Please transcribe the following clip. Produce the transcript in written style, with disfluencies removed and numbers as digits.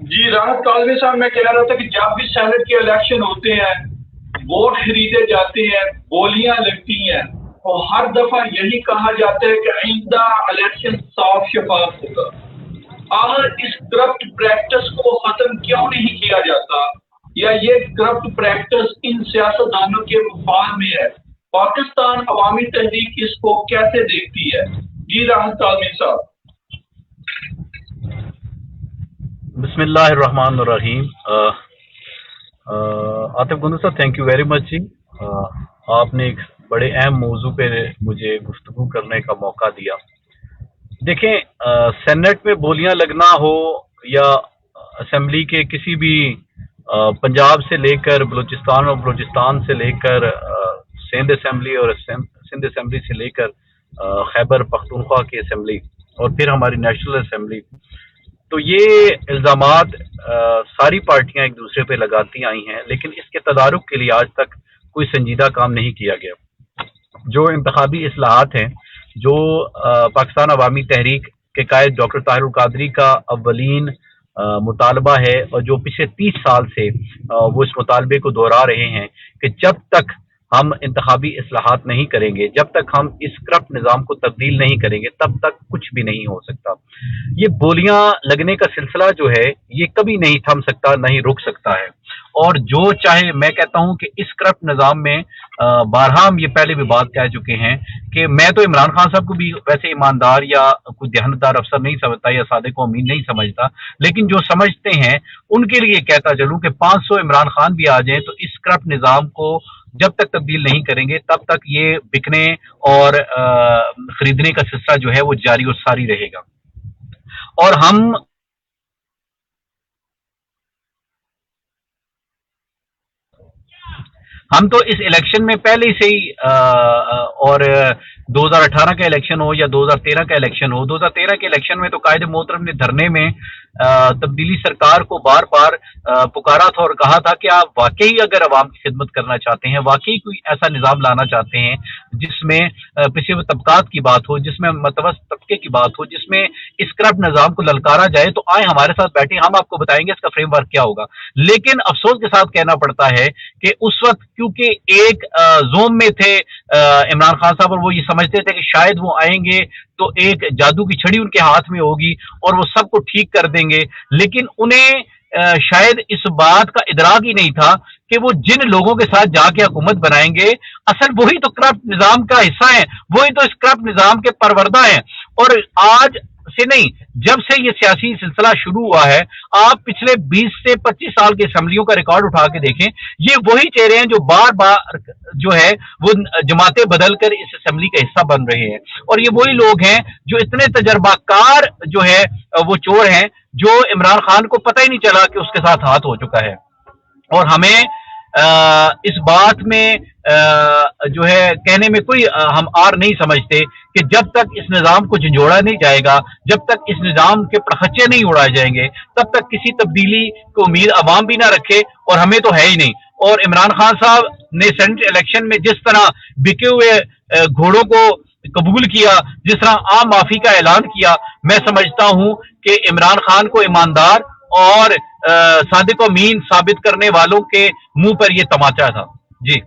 جی راحت کالوی صاحب، میں کہہ رہا تھا کہ جب بھی سینٹ کے الیکشن ہوتے ہیں، ووٹ خریدے جاتے ہیں، بولیاں لگتی ہیں، اور ہر دفعہ یہی کہا جاتا ہے کہ آئندہ الیکشن صاف شفاف ہوگا۔ آخر اس کرپٹ پریکٹس کو ختم کیوں نہیں کیا جاتا؟ یا یہ کرپٹ پریکٹس ان سیاستدانوں کے مفاد میں ہے؟ پاکستان عوامی تحریک اس کو کیسے دیکھتی ہے؟ جی راحت کالوی صاحب۔ بسم اللہ الرحمن الرحیم۔ عاطف گندو صاحب، تھینک یو ویری مچ جی۔ آپ نے ایک بڑے اہم موضوع پہ مجھے گفتگو کرنے کا موقع دیا۔ دیکھیں، سینٹ میں بولیاں لگنا ہو یا اسمبلی کے کسی بھی پنجاب سے لے کر بلوچستان اور بلوچستان سے لے کر سندھ اسمبلی اور سندھ اسمبلی سے لے کر خیبر پختونخوا کی اسمبلی اور پھر ہماری نیشنل اسمبلی، تو یہ الزامات ساری پارٹیاں ایک دوسرے پہ لگاتی آئی ہیں، لیکن اس کے تدارک کے لیے آج تک کوئی سنجیدہ کام نہیں کیا گیا۔ جو انتخابی اصلاحات ہیں، جو پاکستان عوامی تحریک کے قائد ڈاکٹر طاہر القادری کا اولین مطالبہ ہے، اور جو پچھلے 30 سال سے وہ اس مطالبے کو دہرا رہے ہیں کہ جب تک ہم انتخابی اصلاحات نہیں کریں گے، جب تک ہم اس کرپٹ نظام کو تبدیل نہیں کریں گے، تب تک کچھ بھی نہیں ہو سکتا۔ یہ بولیاں لگنے کا سلسلہ جو ہے یہ کبھی نہیں تھم سکتا، نہیں رک سکتا ہے۔ اور جو چاہے، میں کہتا ہوں کہ اس کرپٹ نظام میں بارہا ہم یہ پہلے بھی بات کہہ چکے ہیں کہ میں تو عمران خان صاحب کو بھی ویسے ایماندار یا کوئی دیانتدار افسر نہیں سمجھتا یا صادق و امین نہیں سمجھتا، لیکن جو سمجھتے ہیں ان کے لیے کہتا چلوں کہ 500 عمران خان بھی آ جائیں تو اس کرپٹ نظام کو جب تک تبدیل نہیں کریں گے تب تک یہ بکنے اور خریدنے کا سلسلہ جو ہے وہ جاری اور ساری رہے گا۔ اور ہم تو اس الیکشن میں پہلے سے ہی اور 2018 کا الیکشن ہو یا 2013 کا الیکشن ہو، 2013 کے الیکشن میں تو قائد محترم نے دھرنے میں تبدیلی سرکار کو بار بار پکارا تھا اور کہا تھا کہ آپ واقعی اگر عوام کی خدمت کرنا چاہتے ہیں، واقعی کوئی ایسا نظام لانا چاہتے ہیں جس میں پچھڑے ہوئے طبقات کی بات ہو، جس میں متوسط طبقے کی بات ہو، جس میں اس کرپٹ نظام کو للکارا جائے، تو آئیں ہمارے ساتھ بیٹھیں، ہم آپ کو بتائیں گے اس کا فریم ورک کیا ہوگا۔ لیکن افسوس کے ساتھ کہنا پڑتا ہے کہ اس وقت کیونکہ ایک زوم میں تھے عمران خان صاحب، اور وہ یہ سمجھتے تھے کہ شاید وہ آئیں گے تو ایک جادو کی چھڑی ان کے ہاتھ میں ہوگی اور وہ سب کو ٹھیک کر دیں گے، لیکن انہیں شاید اس بات کا ادراک ہی نہیں تھا کہ وہ جن لوگوں کے ساتھ جا کے حکومت بنائیں گے اصل وہی تو کرپٹ نظام کا حصہ ہیں، وہی تو اس کرپٹ نظام کے پروردہ ہیں۔ اور آج سے نہیں، جب سے یہ سیاسی سلسلہ شروع ہوا ہے، آپ پچھلے 20 سے 25 سال کے اسمبلیوں کا ریکارڈ اٹھا کے دیکھیں، یہ وہی چہرے ہیں جو بار بار جو ہے وہ جماعتیں بدل کر اس اسمبلی کا حصہ بن رہے ہیں، اور یہ وہی لوگ ہیں جو اتنے تجربہ کار جو ہے وہ چور ہیں، جو عمران خان کو پتہ ہی نہیں چلا کہ اس کے ساتھ ہاتھ ہو چکا ہے۔ اور ہمیں اس بات میں جو ہے کہنے میں کوئی ہم آر نہیں سمجھتے کہ جب تک اس نظام کو جھنجھوڑا نہیں جائے گا، جب تک اس نظام کے پرخچے نہیں اڑائے جائیں گے، تب تک کسی تبدیلی کو امید عوام بھی نہ رکھے اور ہمیں تو ہے ہی نہیں۔ اور عمران خان صاحب نے سینٹ الیکشن میں جس طرح بکے ہوئے گھوڑوں کو قبول کیا، جس طرح عام معافی کا اعلان کیا، میں سمجھتا ہوں کہ عمران خان کو ایماندار اور صادق و امین ثابت کرنے والوں کے منہ پر یہ تماچا تھا۔ جی